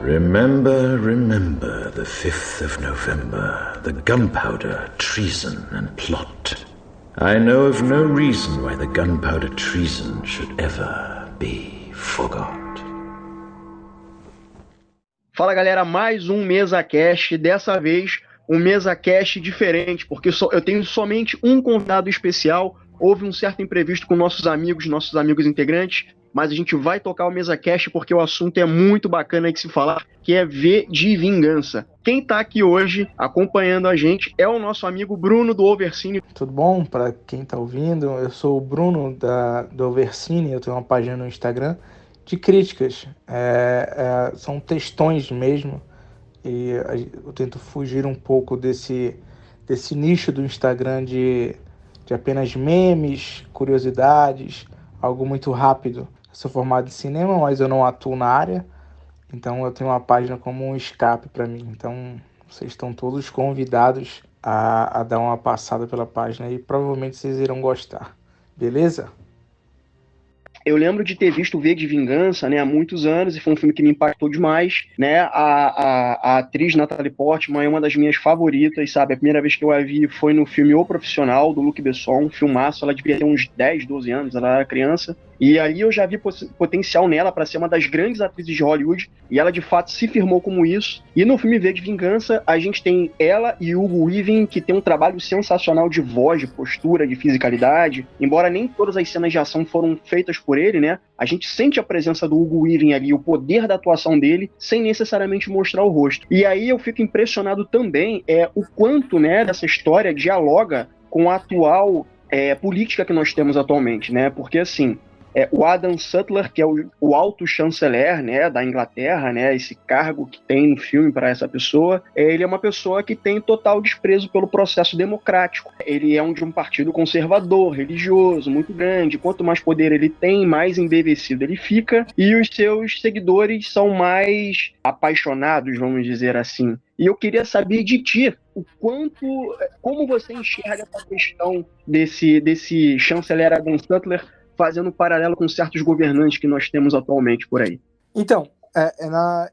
Remember, remember the 5th of November, the gunpowder, treason and plot. I know of no reason why the gunpowder treason should ever be forgot. Fala galera, mais um MesaCast, dessa vez um MesaCast diferente, porque eu tenho somente um convidado especial. Houve um certo imprevisto com nossos amigos integrantes, mas a gente vai tocar o MesaCast porque o assunto é muito bacana de se falar, que é V de Vingança. Quem tá aqui hoje acompanhando a gente é o nosso amigo Bruno do Overcine. Tudo bom? Para quem tá ouvindo, eu sou o Bruno do Overcine, eu tenho uma página no Instagram de críticas, são textões mesmo, e eu tento fugir um pouco desse nicho do Instagram de apenas memes, curiosidades, algo muito rápido. Eu sou formado em cinema, mas eu não atuo na área, então eu tenho uma página como um escape para mim. Então vocês estão todos convidados a dar uma passada pela página e provavelmente vocês irão gostar, beleza? Eu lembro de ter visto V de Vingança, né, há muitos anos, e foi um filme que me impactou demais, né, a atriz Natalie Portman é uma das minhas favoritas, sabe, a primeira vez que eu a vi foi no filme O Profissional, do Luc Besson, um filmaço, ela devia ter uns 10, 12 anos, ela era criança, e ali eu já vi potencial nela para ser uma das grandes atrizes de Hollywood, e ela de fato se firmou como isso. E no filme V de Vingança, a gente tem ela e Hugo Weaving, que tem um trabalho sensacional de voz, de postura, de fisicalidade. Embora nem todas as cenas de ação foram feitas por ele, né? A gente sente a presença do Hugo Weaving ali, o poder da atuação dele, sem necessariamente mostrar o rosto. E aí eu fico impressionado também o quanto, né, dessa história dialoga com a atual política que nós temos atualmente, né? Porque assim, o Adam Sutler, que é o alto chanceler, né, da Inglaterra, né, esse cargo que tem no filme para essa pessoa, ele é uma pessoa que tem total desprezo pelo processo democrático. Ele é de um partido conservador, religioso, muito grande. Quanto mais poder ele tem, mais embevecido ele fica, e os seus seguidores são mais apaixonados, vamos dizer assim. E eu queria saber de ti como você enxerga essa questão desse chanceler Adam Sutler fazendo um paralelo com certos governantes que nós temos atualmente por aí. Então,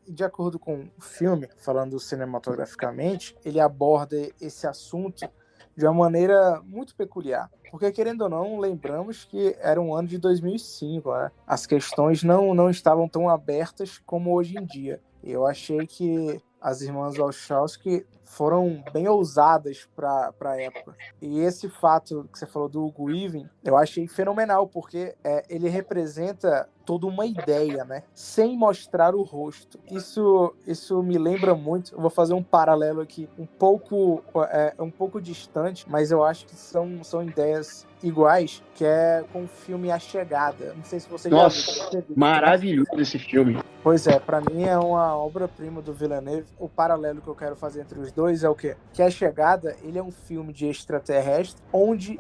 de acordo com o filme, falando cinematograficamente, ele aborda esse assunto de uma maneira muito peculiar. Porque, querendo ou não, lembramos que era um ano de 2005, né? As questões não estavam tão abertas como hoje em dia. Eu achei que as irmãs Wachowski foram bem ousadas para a época. E esse fato que você falou do Hugo Weaving, eu achei fenomenal, porque ele representa toda uma ideia, né? Sem mostrar o rosto. Isso me lembra muito, eu vou fazer um paralelo aqui, um pouco distante, mas eu acho que são ideias iguais, que é com o filme A Chegada. Não sei se você já viu. Maravilhoso esse filme. Pois é, pra mim é uma obra-prima do Villeneuve. O paralelo que eu quero fazer entre os dois é o quê? Que A Chegada, ele é um filme de extraterrestre, onde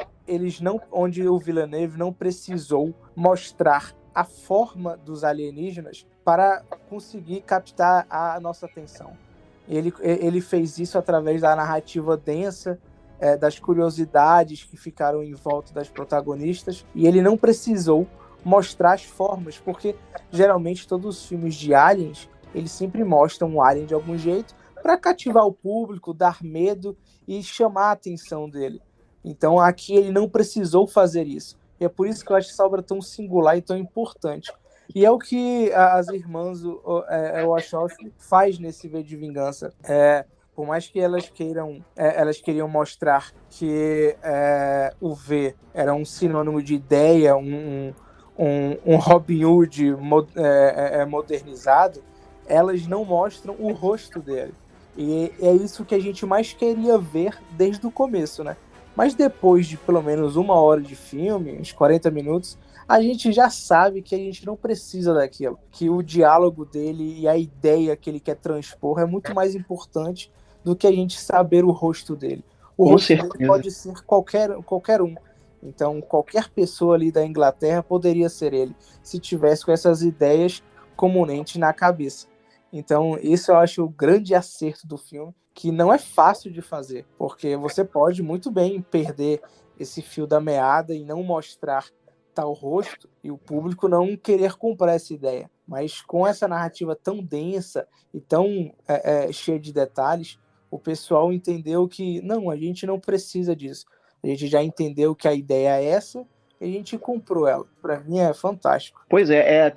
o Villeneuve não precisou mostrar a forma dos alienígenas para conseguir captar a nossa atenção. Ele fez isso através da narrativa densa, das curiosidades que ficaram em volta das protagonistas, e ele não precisou mostrar as formas, porque geralmente todos os filmes de aliens, eles sempre mostram um alien de algum jeito para cativar o público, dar medo e chamar a atenção dele. Então aqui ele não precisou fazer isso. E é por isso que eu acho essa obra tão singular e tão importante. E é o que as irmãs Wachowski faz nesse V de Vingança. Por mais que elas queriam mostrar que o V era um sinônimo de ideia, um Robin Hood modernizado, elas não mostram o rosto dele. E é isso que a gente mais queria ver desde o começo, né? Mas depois de pelo menos 1 hora de filme, uns 40 minutos, a gente já sabe que a gente não precisa daquilo. Que o diálogo dele e a ideia que ele quer transpor é muito mais importante do que a gente saber o rosto dele. O rosto dele pode ser qualquer um. Então, qualquer pessoa ali da Inglaterra poderia ser ele, se tivesse com essas ideias comunentes na cabeça. Então, isso eu acho o grande acerto do filme, que não é fácil de fazer, porque você pode muito bem perder esse fio da meada e não mostrar tal rosto, e o público não querer comprar essa ideia. Mas com essa narrativa tão densa e tão cheia de detalhes, o pessoal entendeu que, não, a gente não precisa disso. A gente já entendeu que a ideia é essa e a gente comprou ela. Para mim é fantástico. Pois é,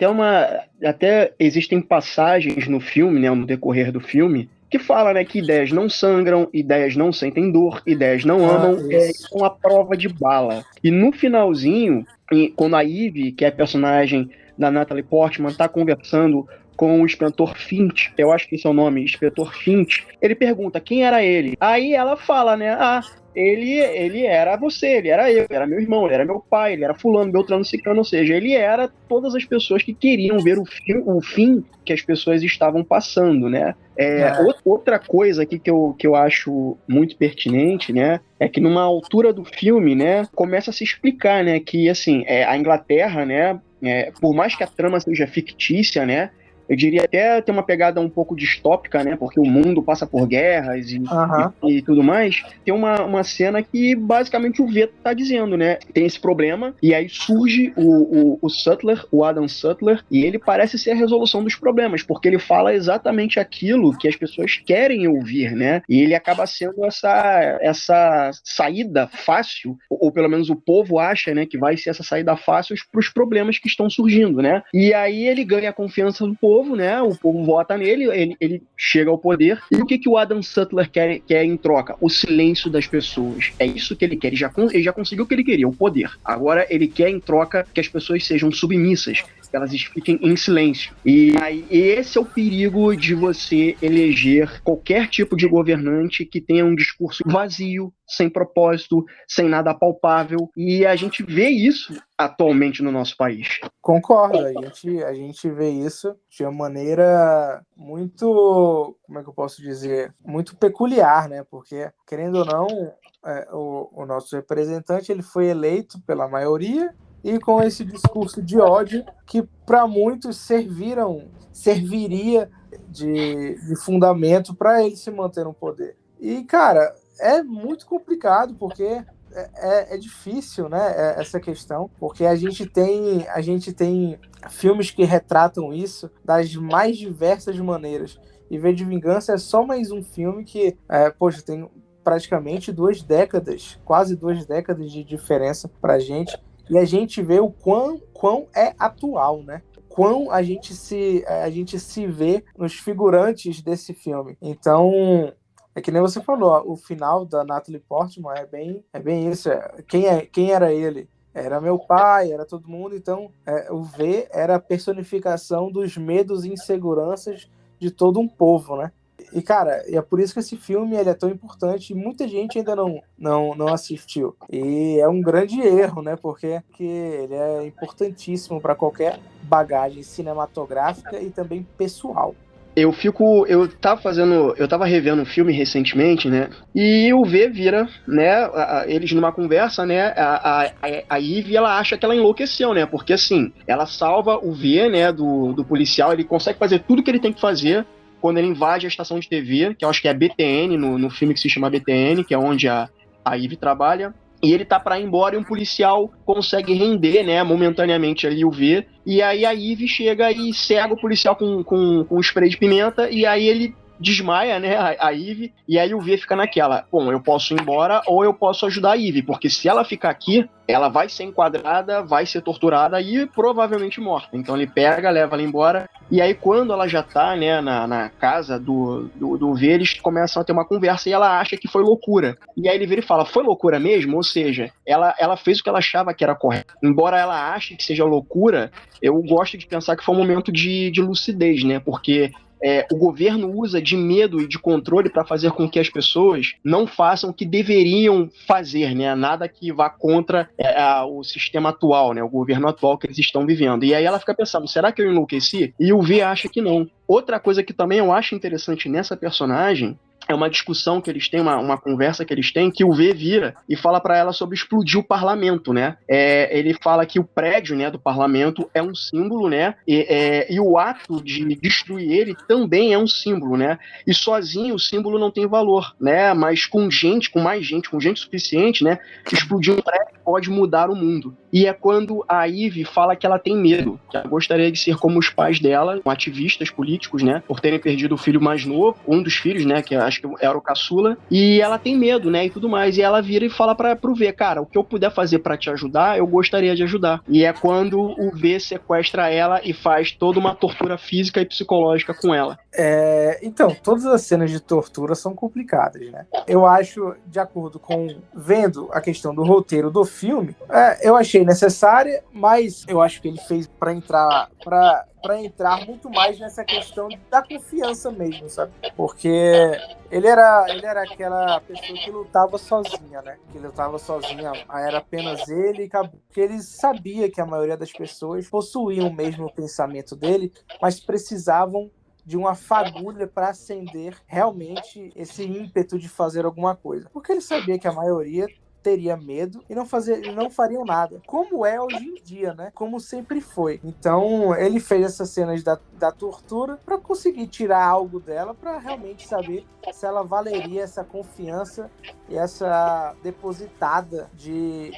até existem passagens no filme, né, no decorrer do filme, que fala, né, que ideias não sangram, ideias não sentem dor, ideias não amam, são a prova de bala. E no finalzinho, quando a Eve, que é a personagem da Natalie Portman, tá conversando com o inspetor Finch, eu acho que esse é o nome, inspetor Finch, ele pergunta quem era ele. Aí ela fala, né, ele era você, ele era eu, era meu irmão, ele era meu pai, ele era fulano, beltrano, ciclano, ou seja, ele era todas as pessoas que queriam ver o fim que as pessoas estavam passando, né? Outra coisa aqui que eu acho muito pertinente, né, é que numa altura do filme, né, começa a se explicar, né, que, assim, a Inglaterra, né, por mais que a trama seja fictícia, né, eu diria até ter uma pegada um pouco distópica, né? Porque o mundo passa por guerras e tudo mais. Tem uma cena que basicamente o V tá dizendo, né? Tem esse problema, e aí surge o Sutler, o Adam Sutler, e ele parece ser a resolução dos problemas, porque ele fala exatamente aquilo que as pessoas querem ouvir, né? E ele acaba sendo essa saída fácil, ou pelo menos o povo acha, né, que vai ser essa saída fácil para os problemas que estão surgindo, né? E aí ele ganha a confiança do povo, né? O povo vota nele, ele chega ao poder. E o que o Adam Sutler quer em troca? O silêncio das pessoas. É isso que ele quer. Ele já conseguiu o que ele queria, o poder. Agora ele quer em troca que as pessoas sejam submissas, que elas fiquem em silêncio. E aí, esse é o perigo de você eleger qualquer tipo de governante que tenha um discurso vazio, sem propósito, sem nada palpável. E a gente vê isso atualmente no nosso país. Concordo, a gente vê isso de uma maneira muito, como é que eu posso dizer, muito peculiar, né? Porque, querendo ou não, o nosso representante ele foi eleito pela maioria e com esse discurso de ódio que para muitos serviria de fundamento para ele se manter no poder. E, cara, é muito complicado porque é difícil, né, essa questão, porque a gente tem filmes que retratam isso das mais diversas maneiras. E V de Vingança é só mais um filme que, poxa, tem praticamente quase 2 décadas de diferença pra gente, e a gente vê o quão é atual, né? Quão a gente se vê nos figurantes desse filme. Então, é que nem você falou, ó, o final da Natalie Portman é bem isso. Quem era ele? Era meu pai, era todo mundo. Então, o V era a personificação dos medos e inseguranças de todo um povo, né? E, cara, é por isso que esse filme ele é tão importante e muita gente ainda não assistiu. E é um grande erro, né? Porque ele é importantíssimo para qualquer bagagem cinematográfica e também pessoal. Eu tava revendo um filme recentemente, né? E o V vira, né? Eles numa conversa, né? A Eve, ela acha que ela enlouqueceu, né? Porque assim, ela salva o V, né? Do policial, ele consegue fazer tudo que ele tem que fazer quando ele invade a estação de TV, que eu acho que é a BTN, no filme que se chama BTN, que é onde a Eve trabalha. E ele tá pra ir embora e um policial consegue render, né, momentaneamente ali o V. E aí a Eve chega e cega o policial com spray de pimenta. E aí ele desmaia, né, a Eve. E aí o V fica naquela, bom, eu posso ir embora ou eu posso ajudar a Eve. Porque se ela ficar aqui, ela vai ser enquadrada, vai ser torturada e provavelmente morta. Então ele pega, leva ela embora. E aí quando ela já tá, né, na casa do V, eles começam a ter uma conversa e ela acha que foi loucura. E aí ele vira e fala, foi loucura mesmo? Ou seja, ela fez o que ela achava que era correto. Embora ela ache que seja loucura, eu gosto de pensar que foi um momento de lucidez, né? Porque o governo usa de medo e de controle para fazer com que as pessoas não façam o que deveriam fazer, né? Nada que vá contra o sistema atual, né? O governo atual que eles estão vivendo. E aí ela fica pensando, será que eu enlouqueci? E o V acha que não. Outra coisa que também eu acho interessante nessa personagem é uma discussão que eles têm, uma conversa que eles têm, que o V vira e fala para ela sobre explodir o parlamento, né? Ele fala que o prédio, né, do parlamento é um símbolo, né? E o ato de destruir ele também é um símbolo, né? E sozinho o símbolo não tem valor, né? Mas com mais gente, com gente suficiente, né? Explodir um prédio pode mudar o mundo. E é quando a Eve fala que ela tem medo, que ela gostaria de ser como os pais dela, ativistas políticos, né? Por terem perdido o filho mais novo, um dos filhos, né? Que acho que era o caçula. E ela tem medo, né? E tudo mais. E ela vira e fala pro V, cara, o que eu puder fazer para te ajudar, eu gostaria de ajudar. E é quando o V sequestra ela e faz toda uma tortura física e psicológica com ela. Então, todas as cenas de tortura são complicadas, né? Eu acho, de acordo com vendo a questão do roteiro do filme, eu achei necessária, mas eu acho que ele fez para entrar muito mais nessa questão da confiança mesmo, sabe? Porque ele era aquela pessoa que lutava sozinha, né? Que lutava sozinha, era apenas ele e acabou. Porque ele sabia que a maioria das pessoas possuíam o mesmo pensamento dele, mas precisavam de uma fagulha para acender realmente esse ímpeto de fazer alguma coisa. Porque ele sabia que a maioria teria medo e não fariam nada. Como é hoje em dia, né? Como sempre foi. Então, ele fez essas cenas da tortura para conseguir tirar algo dela, para realmente saber se ela valeria essa confiança e essa depositada de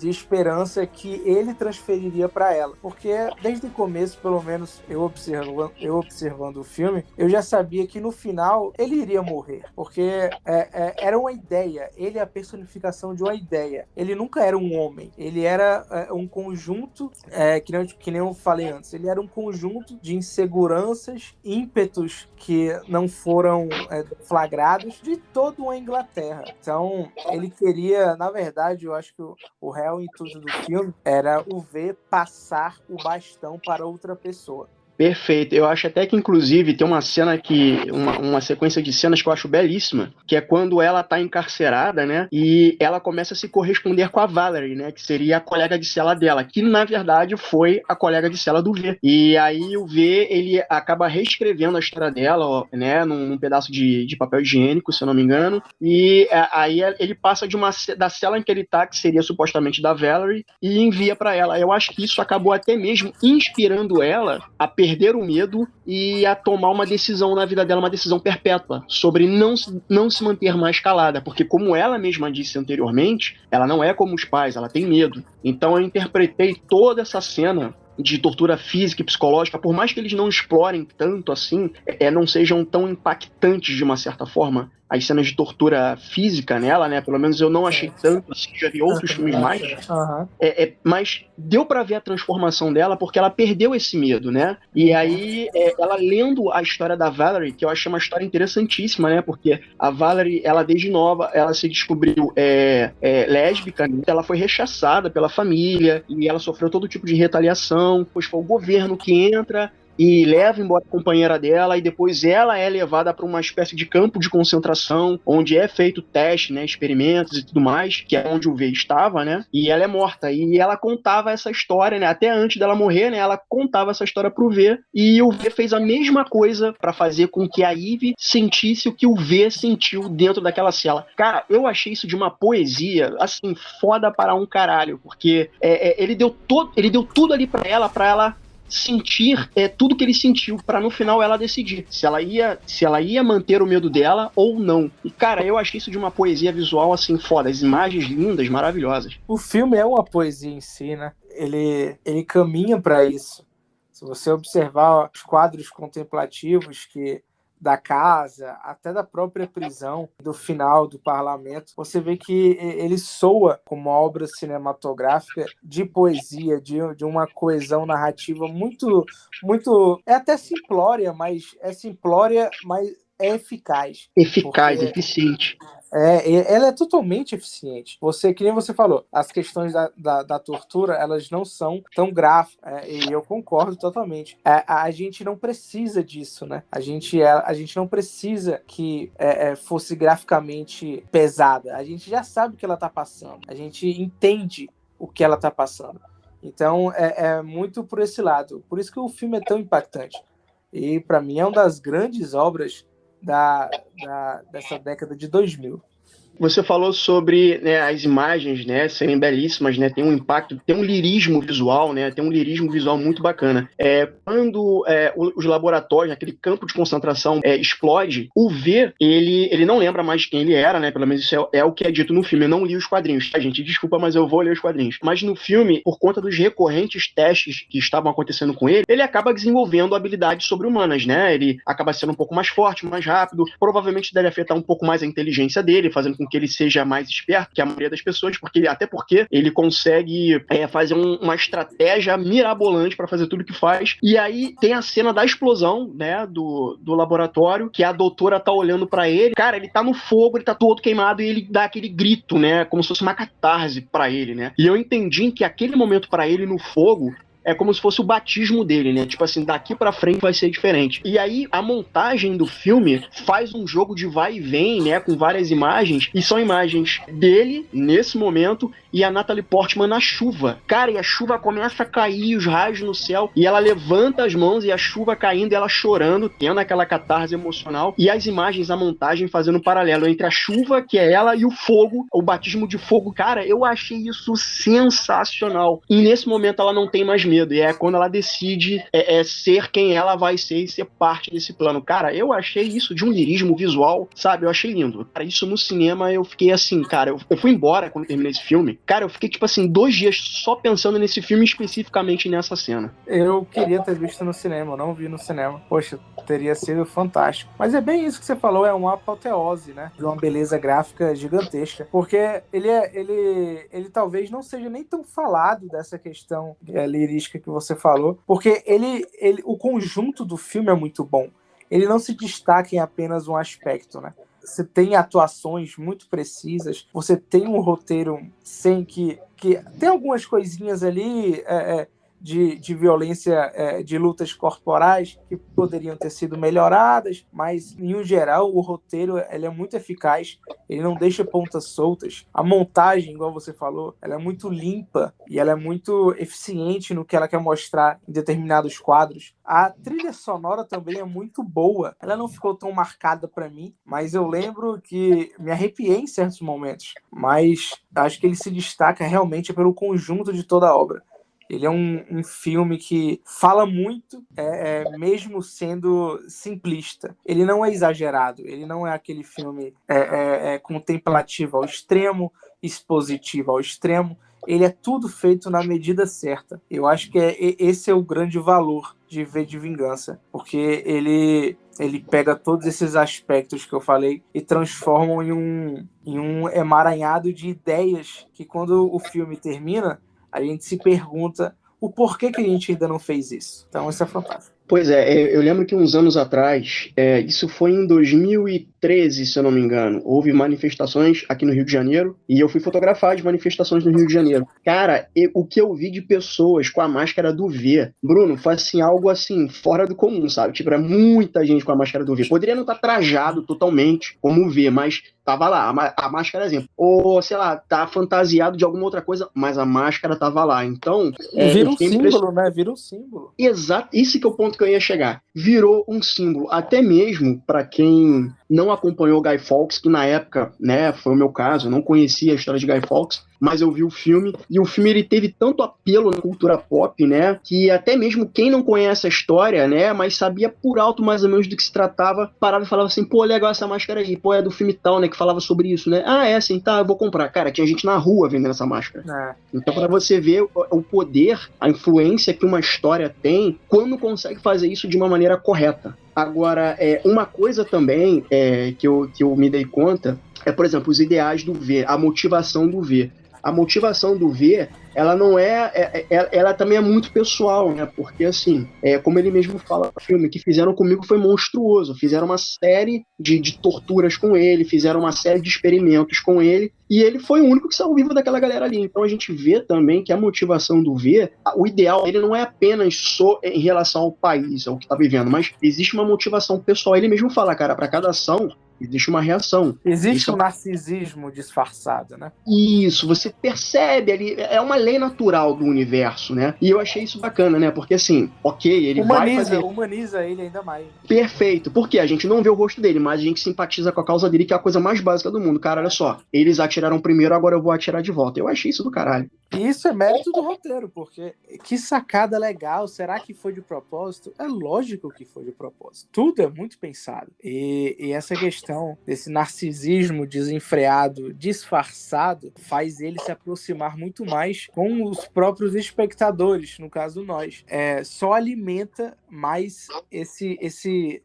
esperança que ele transferiria para ela. Porque desde o começo, pelo menos eu observando o filme, eu já sabia que no final ele iria morrer. Porque era uma ideia. Ele é a personificação de uma ideia. Ele nunca era um homem. Ele era um conjunto, que nem eu falei antes, ele era um conjunto de inseguranças, ímpetos que não foram flagrados de toda uma Inglaterra. Então, ele queria, na verdade, eu acho que o real intuito do filme era o V passar o bastão para outra pessoa. Perfeito. Eu acho até que, inclusive, tem uma cena uma sequência de cenas que eu acho belíssima, que é quando ela tá encarcerada, né? E ela começa a se corresponder com a Valerie, né? Que seria a colega de cela dela, que na verdade foi a colega de cela do V. E aí o V, ele acaba reescrevendo a história dela, ó, né? Num pedaço de papel higiênico, se eu não me engano. E aí ele passa da cela em que ele tá, que seria supostamente da Valerie, e envia para ela. Eu acho que isso acabou até mesmo inspirando ela a perder o medo e a tomar uma decisão na vida dela, uma decisão perpétua, sobre não se manter mais calada, porque como ela mesma disse anteriormente, ela não é como os pais, ela tem medo. Então eu interpretei toda essa cena de tortura física e psicológica, por mais que eles não explorem tanto assim, não sejam tão impactantes de uma certa forma, as cenas de tortura física nela, né? Pelo menos eu não achei tanto, assim, já vi outros filmes mais. Mas deu pra ver a transformação dela, porque ela perdeu esse medo, né? E aí, ela lendo a história da Valerie, que eu achei uma história interessantíssima, né? Porque a Valerie, ela desde nova, ela se descobriu lésbica, né? Ela foi rechaçada pela família, e ela sofreu todo tipo de retaliação, pois foi o governo que entra e leva embora a companheira dela, e depois ela é levada para uma espécie de campo de concentração, onde é feito teste, né, experimentos e tudo mais, que é onde o V estava, né, e ela é morta, e ela contava essa história, né, até antes dela morrer, né, ela contava essa história pro V, e o V fez a mesma coisa para fazer com que a Eve sentisse o que o V sentiu dentro daquela cela. Cara, eu achei isso de uma poesia, assim, foda para um caralho, porque ele deu tudo ali para ela sentir tudo que ele sentiu, pra no final ela decidir se ela ia manter o medo dela ou não. E cara, eu achei isso de uma poesia visual assim foda, as imagens lindas, maravilhosas. O filme é uma poesia em si, né? Ele caminha para isso. Se você observar os quadros contemplativos da casa, até da própria prisão, do final do parlamento, você vê que ele soa como uma obra cinematográfica de poesia, de uma coesão narrativa muito, muito, até simplória, mas é simplória, mas é eficaz. Eficaz, eficiente. Ela é totalmente eficiente. Que nem você falou, as questões da tortura, elas não são tão gráficas, e eu concordo totalmente. A gente não precisa disso, né? A gente não precisa que fosse graficamente pesada. A gente já sabe o que ela tá passando. A gente entende o que ela tá passando. Então, é muito por esse lado. Por isso que o filme é tão impactante. E, para mim, é uma das grandes obras dessa década de 2000. Você falou sobre, né, as imagens, né, serem belíssimas, né, tem um impacto, tem um lirismo visual, né, tem um lirismo visual muito bacana. Quando os laboratórios, aquele campo de concentração explode, o V, ele não lembra mais de quem ele era, né, pelo menos isso é o que é dito no filme. Eu não li os quadrinhos, tá, gente? Desculpa, mas eu vou ler os quadrinhos. Mas no filme, por conta dos recorrentes testes que estavam acontecendo com ele, ele acaba desenvolvendo habilidades sobre-humanas, né, ele acaba sendo um pouco mais forte, mais rápido, provavelmente deve afetar um pouco mais a inteligência dele, fazendo com que ele seja mais esperto que a maioria das pessoas, até porque ele consegue fazer uma estratégia mirabolante para fazer tudo que faz. E aí tem a cena da explosão, né, do laboratório, que a doutora tá olhando para ele. Cara, ele tá no fogo, ele tá todo queimado e ele dá aquele grito, né, como se fosse uma catarse para ele, né? E eu entendi que aquele momento para ele no fogo é como se fosse o batismo dele, né? Tipo assim, daqui pra frente vai ser diferente. E aí, a montagem do filme faz um jogo de vai e vem, né? Com várias imagens. E são imagens dele, nesse momento, e a Natalie Portman na chuva. Cara, e a chuva começa a cair, os raios no céu, e ela levanta as mãos e a chuva caindo, e ela chorando, tendo aquela catarse emocional. E as imagens, a montagem fazendo um paralelo entre a chuva, que é ela, e o fogo, o batismo de fogo. Cara, eu achei isso sensacional. E nesse momento ela não tem mais medo. E é quando ela decide ser quem ela vai ser e ser parte desse plano. Cara, eu achei isso de um lirismo visual, sabe? Eu achei lindo. Cara, isso no cinema eu fiquei assim, cara, eu fui embora quando terminei esse filme. Cara, eu fiquei, tipo assim, 2 dias só pensando nesse filme, especificamente nessa cena. Eu queria ter visto no cinema, eu não vi no cinema. Poxa, teria sido fantástico. Mas é bem isso que você falou, é uma apoteose, né? De uma beleza gráfica gigantesca. Porque ele talvez não seja nem tão falado dessa questão lirística que você falou, porque o conjunto do filme é muito bom. Ele não se destaca em apenas um aspecto, né? Você tem atuações muito precisas, você tem um roteiro sem que tem algumas coisinhas ali de violência, de lutas corporais que poderiam ter sido melhoradas, mas, em um geral, o roteiro ele é muito eficaz, ele não deixa pontas soltas. A montagem, igual você falou, ela é muito limpa e ela é muito eficiente no que ela quer mostrar em determinados quadros. A trilha sonora também é muito boa. Ela não ficou tão marcada para mim, mas eu lembro que me arrepiei em certos momentos. Mas acho que ele se destaca realmente pelo conjunto de toda a obra. Ele é um filme que fala muito, mesmo sendo simplista. Ele não é exagerado, ele não é aquele filme contemplativo ao extremo, expositivo ao extremo. Ele é tudo feito na medida certa. Eu acho que esse é o grande valor de V de Vingança, porque ele pega todos esses aspectos que eu falei e transforma em um emaranhado de ideias que, quando o filme termina, a gente se pergunta o porquê que a gente ainda não fez isso. Então, isso é fantástico. Pois eu lembro que uns anos atrás, isso foi em 2013, se eu não me engano, houve manifestações aqui no Rio de Janeiro e eu fui fotografar as manifestações no Rio de Janeiro. Cara, o que eu vi de pessoas com a máscara do V, Bruno, foi assim, algo assim, fora do comum, sabe? Tipo, era muita gente com a máscara do V. Poderia não estar trajado totalmente como o V, mas tava lá, a máscara exemplo. Ou, sei lá, tá fantasiado de alguma outra coisa, mas a máscara tava lá. Então, vira um símbolo, né? Vira um símbolo. Exato, esse que é o ponto que eu ia chegar. Virou um símbolo, até mesmo para quem não acompanhou Guy Fawkes, que na época, né, foi o meu caso, eu não conhecia a história de Guy Fawkes, mas eu vi o filme, e o filme ele teve tanto apelo na cultura pop, né, que até mesmo quem não conhece a história, né, mas sabia por alto mais ou menos do que se tratava, parava e falava assim, pô, legal essa máscara aí, pô, é do filme tal, né, que falava sobre isso, né, assim, tá, eu vou comprar. Cara, tinha gente na rua vendendo essa máscara. Então, para você ver o poder, a influência que uma história tem, quando consegue fazer isso de uma maneira correta. Agora, uma coisa também que eu me dei conta por exemplo, os ideais do V, a motivação do V. A motivação do V, ela não ela também é muito pessoal, né? Porque, assim, como ele mesmo fala no filme, o que fizeram comigo foi monstruoso. Fizeram uma série de torturas com ele, fizeram uma série de experimentos com ele, e ele foi o único que saiu vivo daquela galera ali. Então a gente vê também que a motivação do V, o ideal, ele não é apenas só em relação ao país, ao que tá vivendo, mas existe uma motivação pessoal. Ele mesmo fala, cara, para cada ação Existe uma reação. Existe um narcisismo disfarçado, né? Isso, você percebe ali, é uma lei natural do universo, né? E eu achei isso bacana, né? Porque assim, ok, ele vai fazer... Humaniza ele ainda mais. Perfeito, porque a gente não vê o rosto dele, mas a gente simpatiza com a causa dele, que é a coisa mais básica do mundo. Cara, olha só, eles atiraram primeiro, agora eu vou atirar de volta. Eu achei isso do caralho. E isso é mérito do roteiro, porque que sacada legal, será que foi de propósito? É lógico que foi de propósito. Tudo é muito pensado. E essa questão desse narcisismo desenfreado, disfarçado, faz ele se aproximar muito mais com os próprios espectadores, no caso nós. Só alimenta mais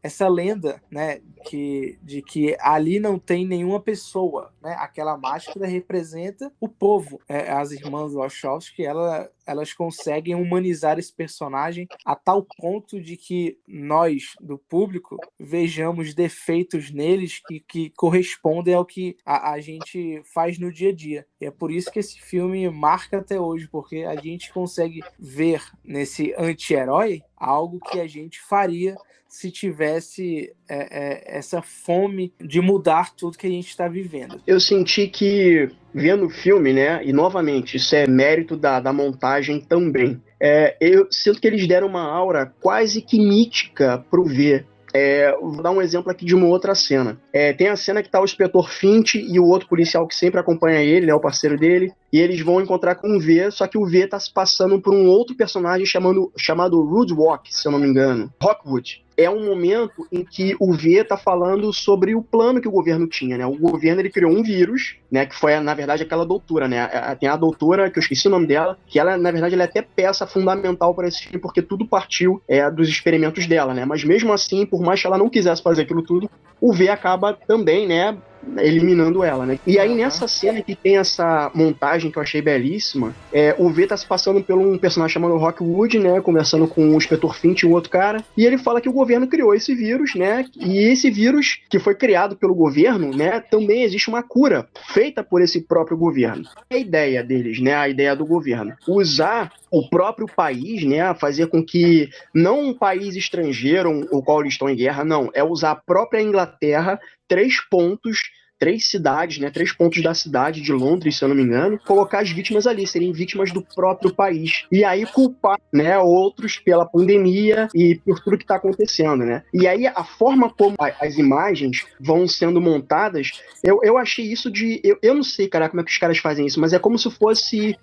essa lenda, né, de que ali não tem nenhuma pessoa, né? Aquela máscara representa o povo. As irmãs Wachowski, elas conseguem humanizar esse personagem a tal ponto de que nós, do público, vejamos defeitos neles que correspondem ao que a gente faz no dia a dia. E é por isso que esse filme marca até hoje, porque a gente consegue ver nesse anti-herói algo que a gente faria se tivesse essa fome de mudar tudo que a gente está vivendo. Eu senti que, vendo o filme, né, e novamente, isso é mérito da montagem também, eu sinto que eles deram uma aura quase que mítica pro V. Vou dar um exemplo aqui de uma outra cena. Tem a cena que tá o inspetor Finch e o outro policial que sempre acompanha ele, né, o parceiro dele, e eles vão encontrar com o V, só que o V tá se passando por um outro personagem chamado Roodwalk, se eu não me engano, Rockwood. É um momento em que o V tá falando sobre o plano que o governo tinha, né? O governo, ele criou um vírus, né? Que foi, na verdade, aquela doutora, né? Tem a doutora, que eu esqueci o nome dela, que ela, na verdade, ela é até peça fundamental para esse filme, porque tudo partiu dos experimentos dela, né? Mas mesmo assim, por mais que ela não quisesse fazer aquilo tudo, o V acaba também, né, eliminando ela, né? E aí nessa cena que tem essa montagem que eu achei belíssima, o V tá se passando por um personagem chamado Rockwood, né, conversando com o inspetor Finch e um outro cara, e ele fala que o governo criou esse vírus, né, e esse vírus que foi criado pelo governo, né, também existe uma cura feita por esse próprio governo. A ideia deles, né, a ideia do governo, usar o próprio país, né, fazer com que não um país estrangeiro, o qual eles estão em guerra, não, é usar a própria Inglaterra, 3 cidades, né, 3 pontos da cidade de Londres, se eu não me engano, colocar as vítimas ali, serem vítimas do próprio país. E aí culpar, né, outros pela pandemia e por tudo que está acontecendo, né? E aí a forma como as imagens vão sendo montadas, eu achei isso de... Eu não sei, cara, como é que os caras fazem isso, mas é como se fosse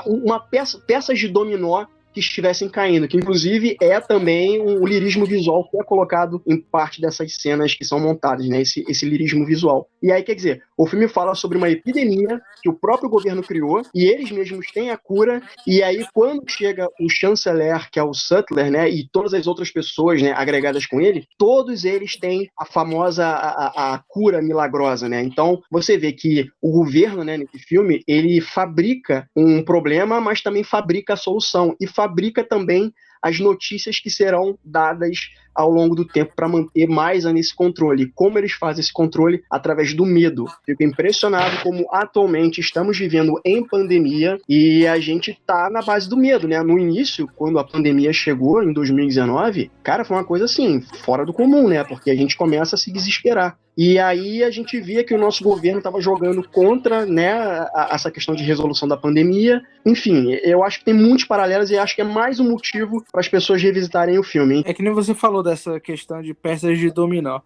uma peças de dominó que estivessem caindo, que inclusive é também o lirismo visual que é colocado em parte dessas cenas que são montadas, né? Esse lirismo visual. E aí, quer dizer, o filme fala sobre uma epidemia que o próprio governo criou e eles mesmos têm a cura, e aí quando chega o chanceler, que é o Sutler, né, e todas as outras pessoas, né, agregadas com ele, todos eles têm a famosa a cura milagrosa, né? Então, você vê que o governo, né, nesse filme, ele fabrica um problema, mas também fabrica a solução, e fabrica também as notícias que serão dadas ao longo do tempo para manter mais nesse controle. Como eles fazem esse controle? Através do medo. Fico impressionado como atualmente estamos vivendo em pandemia e a gente tá na base do medo, né? No início, quando a pandemia chegou, em 2019, cara, foi uma coisa assim, fora do comum, né? Porque a gente começa a se desesperar. E aí a gente via que o nosso governo estava jogando contra, né, essa questão de resolução da pandemia. Enfim, eu acho que tem muitos paralelos e acho que é mais um motivo para as pessoas revisitarem o filme, hein? É que nem você falou dessa questão de peças de dominó,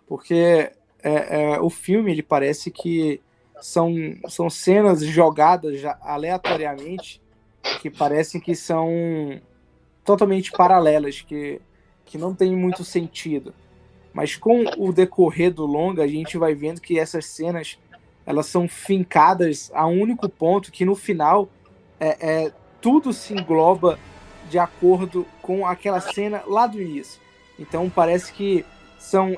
porque o filme, ele parece que são cenas jogadas aleatoriamente, que parecem que são totalmente paralelas, que não tem muito sentido. Mas com o decorrer do longa, a gente vai vendo que essas cenas, elas são fincadas a um único ponto, que no final tudo se engloba de acordo com aquela cena lá do início. Então parece que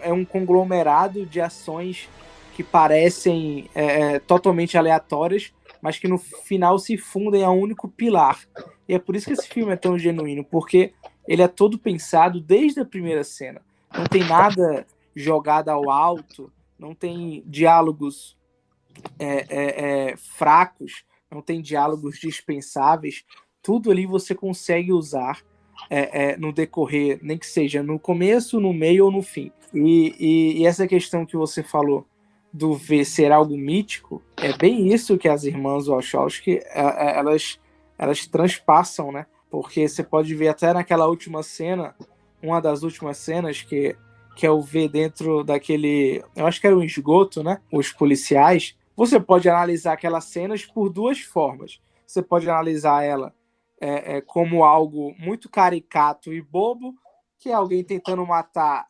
é um conglomerado de ações que parecem totalmente aleatórias, mas que no final se fundem a um único pilar. E é por isso que esse filme é tão genuíno, porque ele é todo pensado desde a primeira cena. Não tem nada jogado ao alto, não tem diálogos fracos, não tem diálogos dispensáveis. Tudo ali você consegue usar no decorrer, nem que seja no começo, no meio ou no fim. E essa questão que você falou do V ser algo mítico, é bem isso que as irmãs Wachowski, elas transpassam, né? Porque você pode ver até naquela última cena, uma das últimas cenas, que é o V dentro daquele, eu acho que era um esgoto, né? Os policiais. Você pode analisar aquelas cenas por duas formas. Você pode analisar ela como algo muito caricato e bobo, que é alguém tentando matar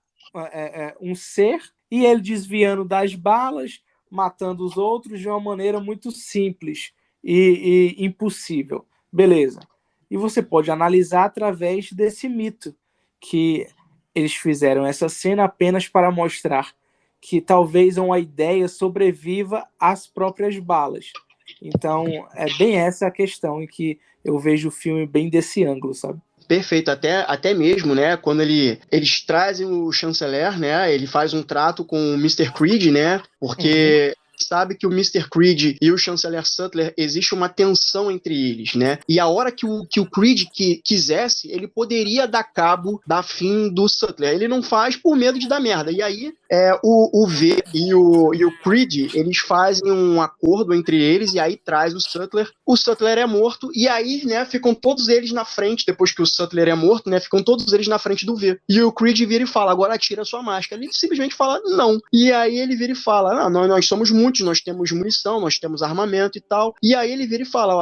um ser, e ele desviando das balas, matando os outros de uma maneira muito simples e impossível. Beleza. E você pode analisar através desse mito, que eles fizeram essa cena apenas para mostrar que talvez uma ideia sobreviva às próprias balas. Então, é bem essa a questão em que eu vejo o filme bem desse ângulo, sabe? Perfeito, até mesmo, né, quando eles trazem o chanceler, né, ele faz um trato com o Mr. Creed, né, porque sabe que o Mr. Creed e o chanceler Sutler, existe uma tensão entre eles, né, e a hora que o Creed quisesse, ele poderia dar cabo da fim do Sutler, ele não faz por medo de dar merda, e aí o V e o Creed, eles fazem um acordo entre eles, e aí traz o Sutler é morto, e aí, né, ficam todos eles na frente, depois que o Sutler é morto, né, ficam todos eles na frente do V. E o Creed vira e fala, agora atira a sua máscara. Ele simplesmente fala, não. E aí ele vira e fala, nós somos muitos, nós temos munição, nós temos armamento e tal. E aí ele vira e fala,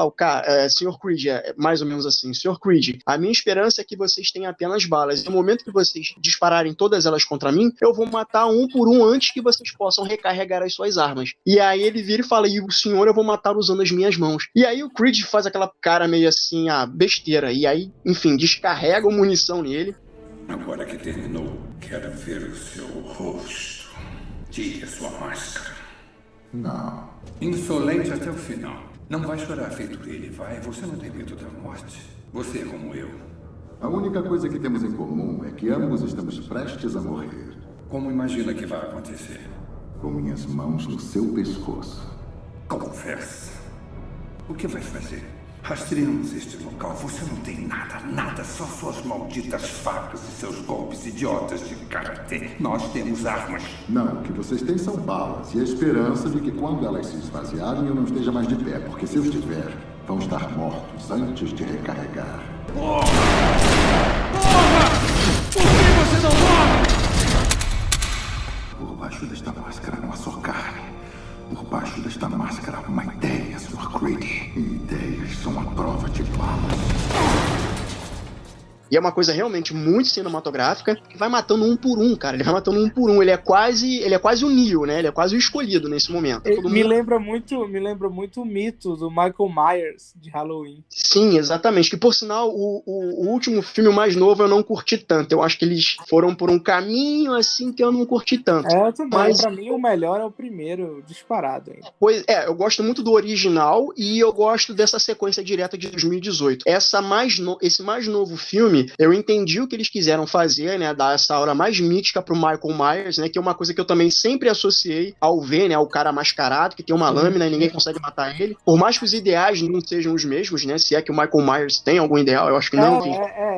Sr. Creed, mais ou menos assim, Sr. Creed, a minha esperança é que vocês tenham apenas balas. No momento que vocês dispararem todas elas contra mim, eu vou matar um por um antes que vocês possam recarregar as suas armas. E aí ele vira e fala, e o senhor eu vou matar usando as minhas mãos. E aí o Creed faz aquela cara meio assim, besteira. E aí, enfim, descarregam munição nele. Agora que terminou, quero ver o seu rosto. Tire a sua máscara. Não. Insolente até o final. Não vai chorar feito ele, vai? Você não tem medo da morte? Você é como eu. A única coisa que temos em comum é que ambos estamos prestes a morrer. Como imagina que vai acontecer? Com minhas mãos no seu pescoço. Confessa. O que vai fazer? Rastreamos este local. Você não tem nada, só suas malditas facas e seus golpes idiotas de karatê. Nós temos armas. Não, o que vocês têm são balas e a esperança de que quando elas se esvaziarem eu não esteja mais de pé, porque se eu estiver, vão estar mortos antes de recarregar. Porra! Por que você não morre? Por baixo desta máscara não há só carne. Por baixo desta máscara há uma ideia, Sr. Creed. E ideias são a prova de balas. E é uma coisa realmente muito cinematográfica, que vai matando um por um, cara. Ele vai matando um por um. Ele é quase o Neo, né? Ele é quase o escolhido nesse momento. Me lembra muito o mito do Michael Myers de Halloween. Sim, exatamente. Que por sinal, o último filme, o mais novo, eu não curti tanto. Eu acho que eles foram por um caminho assim que eu não curti tanto. Eu também. Mas pra mim o melhor é o primeiro, disparado ainda. Pois eu gosto muito do original e eu gosto dessa sequência direta de 2018. Esse mais novo filme, eu entendi o que eles quiseram fazer, né, dar essa aura mais mítica pro Michael Myers, né, que é uma coisa que eu também sempre associei ao V, né, o cara mascarado, que tem uma lâmina e ninguém consegue matar ele. Por mais que os ideais não sejam os mesmos, né, se é que o Michael Myers tem algum ideal, eu acho que não.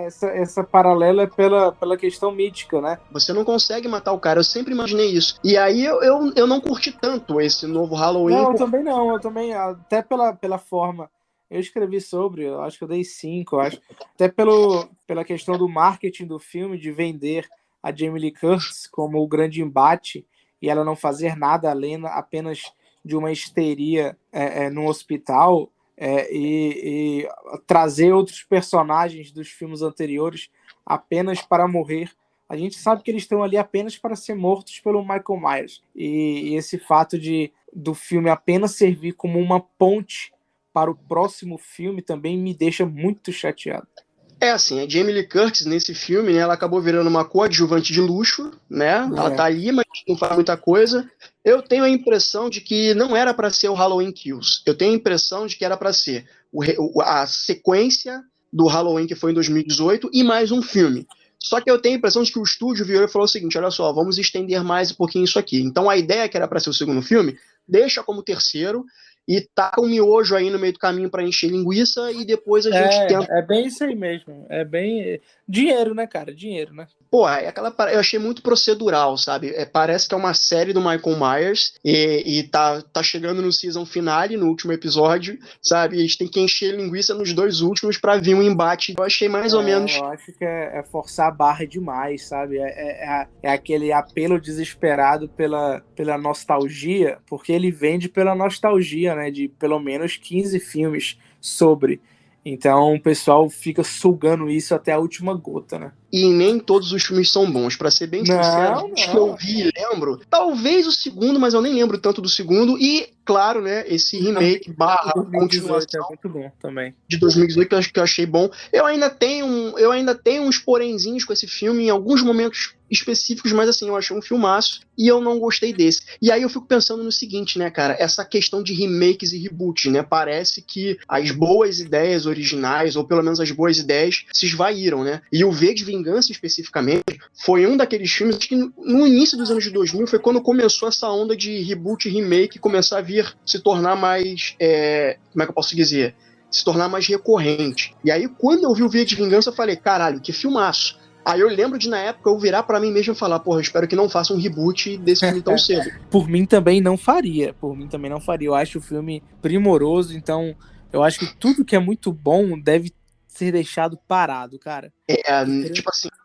Essa paralela é pela questão mítica, né? Você não consegue matar o cara, eu sempre imaginei isso. E aí eu não curti tanto esse novo Halloween. Não, eu também, até pela forma. Eu escrevi sobre, eu acho que eu dei 5, eu acho. Até pela questão do marketing do filme, de vender a Jamie Lee Curtis como o grande embate e ela não fazer nada além apenas de uma histeria no hospital e trazer outros personagens dos filmes anteriores apenas para morrer. A gente sabe que eles estão ali apenas para ser mortos pelo Michael Myers. E esse fato do filme apenas servir como uma ponte para o próximo filme também me deixa muito chateado. Assim, a Jamie Lee Curtis nesse filme, né, ela acabou virando uma coadjuvante de luxo, né? Ela tá ali, mas não faz muita coisa. Eu tenho a impressão de que não era para ser o Halloween Kills. Eu tenho a impressão de que era para ser a sequência do Halloween que foi em 2018 e mais um filme. Só que eu tenho a impressão de que o estúdio virou e falou o seguinte, olha só, vamos estender mais um pouquinho isso aqui. Então a ideia que era para ser o segundo filme, deixa como terceiro, e taca um miojo aí no meio do caminho pra encher linguiça e depois a gente tenta. É bem isso aí mesmo. É bem. Dinheiro, né, cara? Dinheiro, né? Pô, eu achei muito procedural, sabe? Parece que é uma série do Michael Myers e tá chegando no season finale, no último episódio, sabe? E a gente tem que encher linguiça nos 2 últimos pra vir um embate. Eu achei mais ou menos. Eu acho que é forçar a barra demais, sabe? É aquele apelo desesperado pela nostalgia, porque ele vende pela nostalgia, né? De pelo menos 15 filmes sobre. Então o pessoal fica sugando isso até a última gota, né? E nem todos os filmes são bons, pra ser bem sincero. Os que eu vi e lembro, talvez o segundo, mas eu nem lembro tanto do segundo. E, claro, né, esse remake barra continuação é muito bom também. de 2018 que eu achei bom. Eu ainda tenho uns porenzinhos com esse filme em alguns momentos específicos, mas assim, eu achei um filmaço e eu não gostei desse. E aí eu fico pensando no seguinte, né, cara, essa questão de remakes e reboots, né, parece que as boas ideias originais, ou pelo menos as boas ideias, se esvaíram, né, e o V de Vingança especificamente foi um daqueles filmes que no início dos anos 2000 foi quando começou essa onda de reboot e remake começar a vir se tornar mais, como é que eu posso dizer, se tornar mais recorrente. E aí quando eu vi o V de Vingança eu falei, caralho, que filmaço. Aí eu lembro de, na época, eu virar pra mim mesmo e falar, porra, eu espero que não faça um reboot desse filme tão cedo. Por mim também não faria. Eu acho o filme primoroso, então eu acho que tudo que é muito bom deve ser deixado parado, cara. Tipo assim, não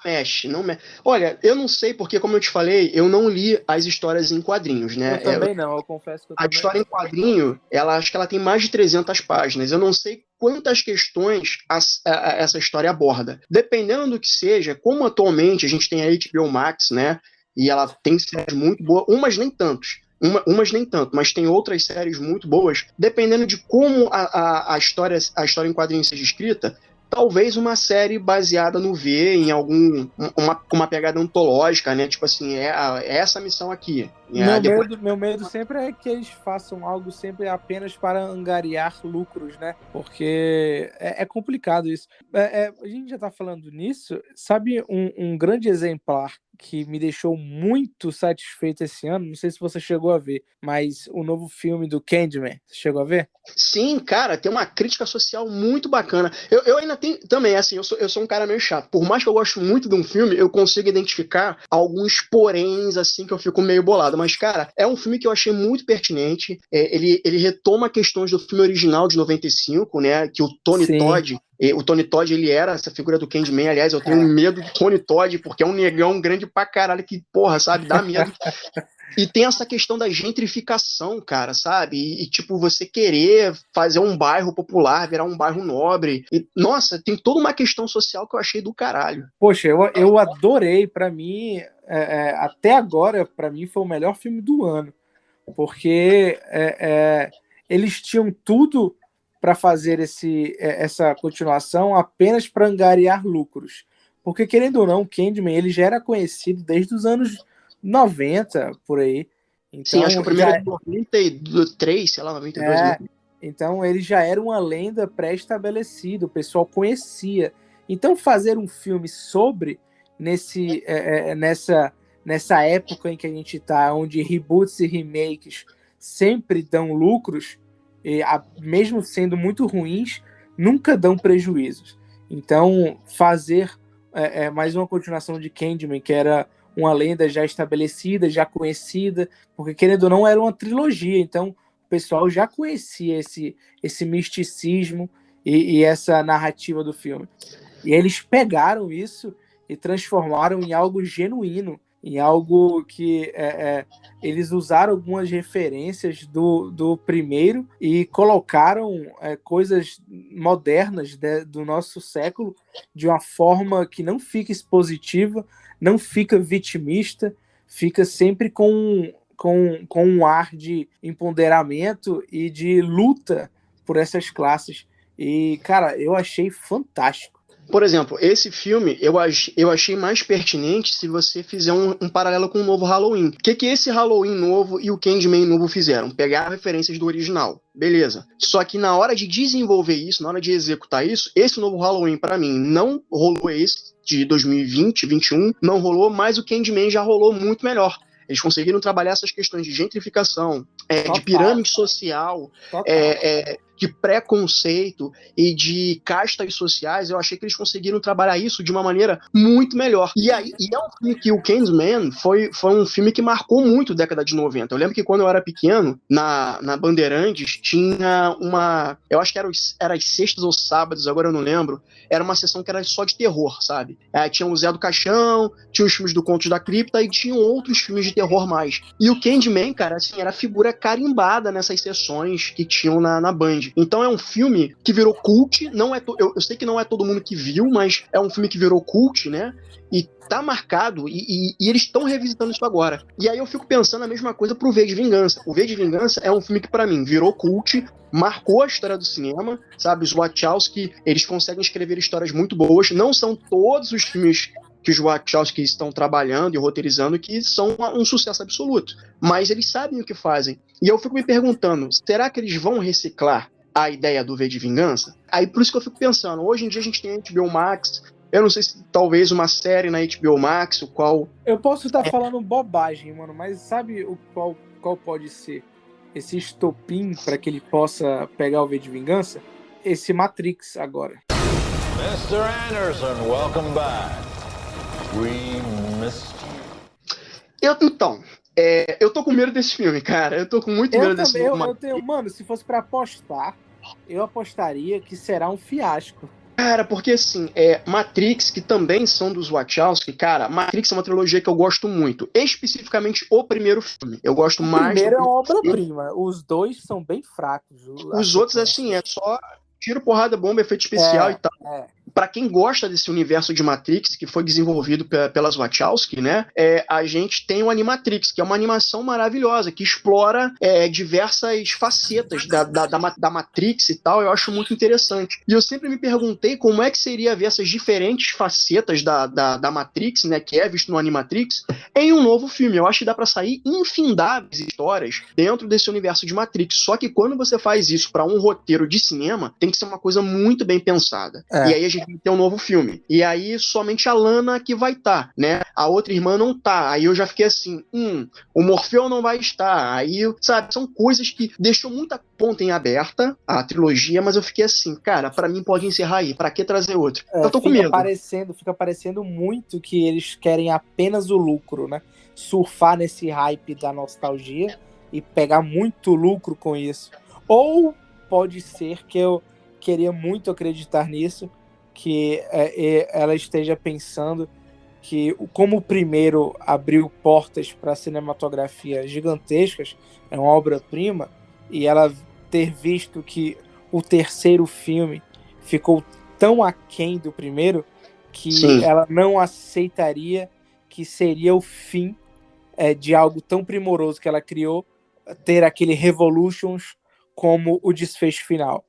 mexe. Olha, eu não sei porque, como eu te falei, eu não li as histórias em quadrinhos, né? Eu também não, eu confesso que eu A história em quadrinho, acho que ela tem mais de 300 páginas. Eu não sei quantas questões essa história aborda. Dependendo do que seja, como atualmente a gente tem a HBO Max, né? E ela tem séries muito boas, umas nem nem tanto, mas tem outras séries muito boas. Dependendo de como a história em quadrinhos seja escrita, talvez uma série baseada no V, em uma pegada antológica, né? Tipo assim, essa missão aqui. Meu medo sempre é que eles façam algo sempre apenas para angariar lucros, né? Porque é complicado isso. A gente já tá falando nisso. Sabe um grande exemplar que me deixou muito satisfeito esse ano? Não sei se você chegou a ver, mas o novo filme do Candyman. Você chegou a ver? Sim, cara, tem uma crítica social muito bacana. Eu ainda tenho também, assim, eu sou um cara meio chato. Por mais que eu goste muito de um filme, eu consigo identificar alguns poréns, assim, que eu fico meio bolado. Mas, cara, é um filme que eu achei muito pertinente. Ele retoma questões do filme original de 95, né? Que o Tony Todd. O Tony Todd, ele era essa figura do Candyman. Aliás, eu tenho medo do Tony Todd, porque é um negão grande pra caralho que, porra, sabe, dá medo. E tem essa questão da gentrificação, cara, sabe? E tipo, você querer fazer um bairro popular, virar um bairro nobre. E, nossa, tem toda uma questão social que eu achei do caralho. Poxa, eu adorei. Pra mim, até agora, pra mim, foi o melhor filme do ano. Porque eles tinham tudo para fazer essa continuação apenas para angariar lucros. Porque, querendo ou não, o Candyman, ele já era conhecido desde os anos 90, por aí. Então, sim, acho que o primeiro é de 93, sei lá, 92. Né? Então ele já era uma lenda pré-estabelecida, o pessoal conhecia. Então fazer um filme sobre nessa época em que a gente está, onde reboots e remakes sempre dão lucros, mesmo sendo muito ruins, nunca dão prejuízos. Então fazer mais uma continuação de Candyman, que era uma lenda já estabelecida, já conhecida, porque, querendo ou não, era uma trilogia, então o pessoal já conhecia esse misticismo e essa narrativa do filme. E eles pegaram isso e transformaram em algo genuíno, em algo que eles usaram algumas referências do primeiro e colocaram coisas modernas do nosso século de uma forma que não fica expositiva, não fica vitimista, fica sempre com um ar de empoderamento e de luta por essas classes. E, cara, eu achei fantástico. Por exemplo, esse filme eu achei mais pertinente se você fizer um paralelo com o novo Halloween. O que esse Halloween novo e o Candyman novo fizeram? Pegar referências do original. Beleza. Só que na hora de desenvolver isso, na hora de executar isso, esse novo Halloween, pra mim, não rolou esse de 2020, 2021, não rolou, mas o Candyman já rolou muito melhor. Eles conseguiram trabalhar essas questões de gentrificação, de Total. pirâmide social, Total. de preconceito e de castas sociais. Eu achei que eles conseguiram trabalhar isso de uma maneira muito melhor. E é um filme que o Candyman foi um filme que marcou muito a década de 90. Eu lembro que quando eu era pequeno, na Bandeirantes, tinha eu acho que era as sextas ou sábados, agora eu não lembro, era uma sessão que era só de terror, sabe? Tinha o Zé do Caixão, tinha os filmes do Contos da Cripta e tinham outros filmes de terror mais. E o Candyman, cara, assim, era figura carimbada nessas sessões que tinham na Band. Então é um filme que virou cult, eu sei que não é todo mundo que viu, mas é um filme que virou cult, né? E tá marcado, e eles estão revisitando isso agora. E aí eu fico pensando a mesma coisa pro V de Vingança. O V de Vingança é um filme que, pra mim, virou cult, marcou a história do cinema, sabe? Os Wachowski, eles conseguem escrever histórias muito boas. Não são todos os filmes que os Wachowski estão trabalhando e roteirizando que são um sucesso absoluto. Mas eles sabem o que fazem. E eu fico me perguntando, será que eles vão reciclar a ideia do V de Vingança? Aí por isso que eu fico pensando, hoje em dia a gente tem a HBO Max, eu não sei se talvez uma série na HBO Max, o qual... Eu posso estar falando bobagem, mano, mas sabe qual pode ser esse estopim para que ele possa pegar o V de Vingança? Esse Matrix agora. Mr. Anderson, welcome back. We missed you. Eu tô com medo desse filme, cara. Eu tô com muito medo desse filme. Mano, se fosse pra apostar, eu apostaria que será um fiasco. Cara, porque assim, Matrix, que também são dos Wachowski, cara, Matrix é uma trilogia que eu gosto muito. Especificamente o primeiro filme. Eu gosto mais... O primeiro é uma obra-prima. Os dois são bem fracos. Os outros, assim, é só tiro, porrada, bomba, efeito especial e tal. Pra quem gosta desse universo de Matrix, que foi desenvolvido pelas Wachowski, né, a gente tem o Animatrix, que é uma animação maravilhosa, que explora diversas facetas da Matrix e tal. Eu acho muito interessante. E eu sempre me perguntei como é que seria ver essas diferentes facetas da Matrix, né, que é visto no Animatrix, em um novo filme. Eu acho que dá pra sair infindáveis histórias dentro desse universo de Matrix. Só que quando você faz isso pra um roteiro de cinema, tem que ser uma coisa muito bem pensada. E aí a gente tem um novo filme. E aí somente a Lana que vai estar, né? A outra irmã não tá. Aí eu já fiquei assim, o Morfeu não vai estar. Aí, sabe, são coisas que deixou muita ponta em aberta a trilogia, mas eu fiquei assim, cara, pra mim pode encerrar aí. Pra que trazer outro? Eu tô com medo. Fica parecendo muito que eles querem apenas o lucro, né? Surfar nesse hype da nostalgia e pegar muito lucro com isso. Ou pode ser que eu queria muito acreditar nisso, que ela esteja pensando que, como o primeiro abriu portas para cinematografia gigantescas, é uma obra-prima, e ela ter visto que o terceiro filme ficou tão aquém do primeiro, que ela não aceitaria que seria o fim de algo tão primoroso que ela criou, ter aquele Revolutions como o desfecho final.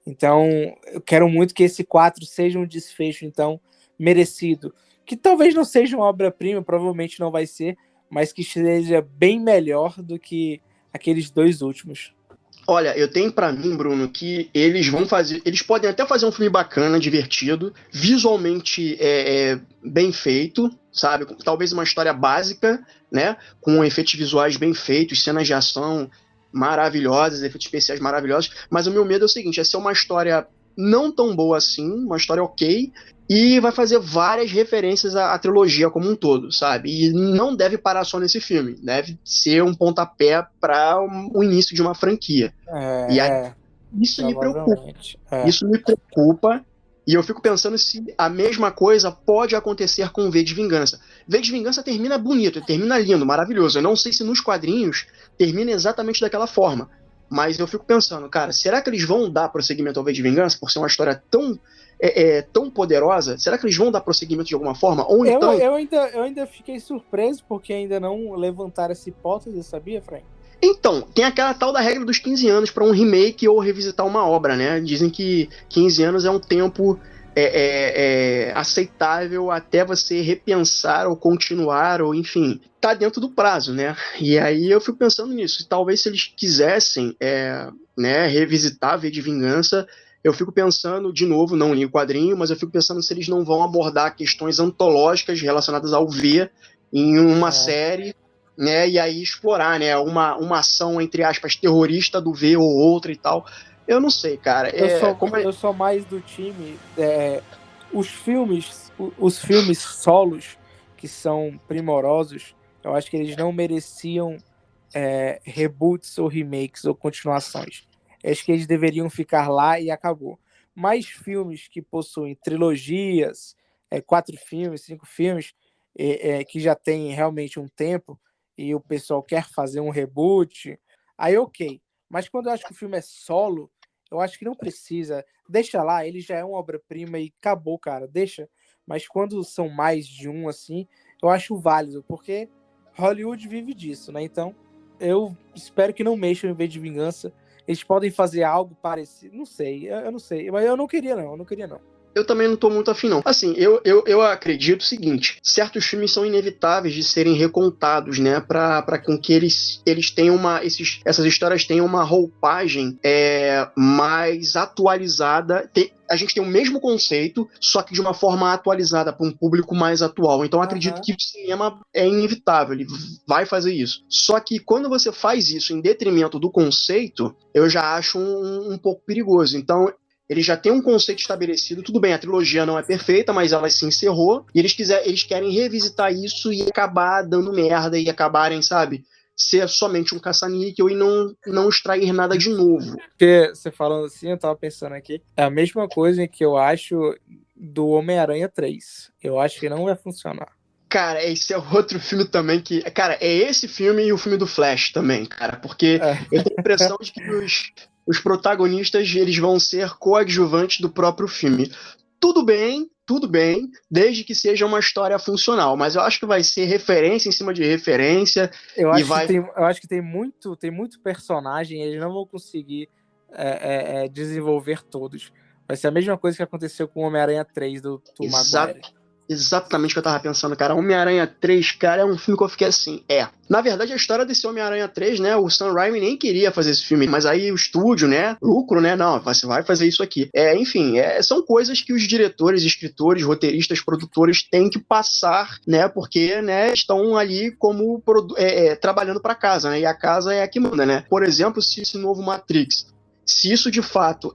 Então, eu quero muito que esse 4 seja um desfecho, então, merecido. Que talvez não seja uma obra-prima, provavelmente não vai ser, mas que seja bem melhor do que aqueles dois últimos. Olha, eu tenho pra mim, Bruno, que eles podem até fazer um filme bacana, divertido, visualmente bem feito, sabe? Talvez uma história básica, né? Com efeitos visuais bem feitos, cenas de ação maravilhosas, efeitos especiais maravilhosos, mas o meu medo é o seguinte, é ser uma história não tão boa assim, uma história ok, e vai fazer várias referências à trilogia como um todo, sabe? E não deve parar só nesse filme, deve ser um pontapé para o início de uma franquia. E aí, isso me preocupa. Isso me preocupa, e eu fico pensando se a mesma coisa pode acontecer com V de Vingança. V de Vingança termina bonito, termina lindo, maravilhoso. Eu não sei se nos quadrinhos termina exatamente daquela forma, mas eu fico pensando, cara, será que eles vão dar prosseguimento ao V de Vingança por ser uma história tão poderosa? Será que eles vão dar prosseguimento de alguma forma? Ou então... eu ainda fiquei surpreso porque ainda não levantaram essa hipótese, sabia, Frank? Então, tem aquela tal da regra dos 15 anos para um remake ou revisitar uma obra, né? Dizem que 15 anos é um tempo aceitável até você repensar ou continuar, ou enfim, tá dentro do prazo, né? E aí eu fico pensando nisso. Talvez se eles quisessem revisitar V de Vingança, eu fico pensando, de novo, não li o quadrinho, mas eu fico pensando se eles não vão abordar questões antológicas relacionadas ao V em uma série, né, e aí explorar, né, uma ação, entre aspas, terrorista do V ou outra e tal. Eu não sei, cara. Eu sou mais do time. Os filmes solos, que são primorosos, eu acho que eles não mereciam reboots ou remakes ou continuações. Eu acho que eles deveriam ficar lá e acabou. Mas filmes que possuem trilogias, 4 filmes, 5 filmes, que já tem realmente um tempo e o pessoal quer fazer um reboot, aí ok. Mas quando eu acho que o filme é solo, eu acho que não precisa. Deixa lá, ele já é uma obra-prima e acabou, cara. Deixa. Mas quando são mais de um, assim, eu acho válido, porque Hollywood vive disso, né? Então, eu espero que não mexam em V de Vingança. Eles podem fazer algo parecido. Não sei, eu não sei. Mas eu não queria, não. Eu também não tô muito afim, não. Assim, eu acredito o seguinte: certos filmes são inevitáveis de serem recontados, né? Pra com que eles tenham essas histórias tenham uma roupagem mais atualizada. A gente tem o mesmo conceito, só que de uma forma atualizada para um público mais atual. Então, eu acredito que o cinema é inevitável, ele vai fazer isso. Só que quando você faz isso em detrimento do conceito, eu já acho um pouco perigoso. Então, ele já tem um conceito estabelecido. Tudo bem, a trilogia não é perfeita, mas ela se encerrou. E eles querem revisitar isso e acabar dando merda e acabarem, sabe, ser somente um caça-níquel e não extrair nada de novo. Porque você falando assim, eu tava pensando aqui, é a mesma coisa que eu acho do Homem-Aranha 3. Eu acho que não vai funcionar. Cara, esse é outro filme também que... Cara, é esse filme e o filme do Flash também, cara. Porque eu tenho a impressão de que os protagonistas, eles vão ser coadjuvantes do próprio filme. Tudo bem, desde que seja uma história funcional. Mas eu acho que vai ser referência em cima de referência. Eu acho que tem muito personagem, eles não vão conseguir desenvolver todos. Vai ser a mesma coisa que aconteceu com o Homem-Aranha 3 do Maguire. Exatamente o que eu tava pensando, cara. Homem-Aranha 3, cara, é um filme que eu fiquei assim, Na verdade, a história desse Homem-Aranha 3, né, o Sam Raimi nem queria fazer esse filme, mas aí o estúdio, né, lucro, né, não, você vai fazer isso aqui. Enfim, são coisas que os diretores, escritores, roteiristas, produtores têm que passar, né, porque, né, estão ali como trabalhando pra casa, né, e a casa é a que manda, né. Por exemplo, se esse novo Matrix, se isso de fato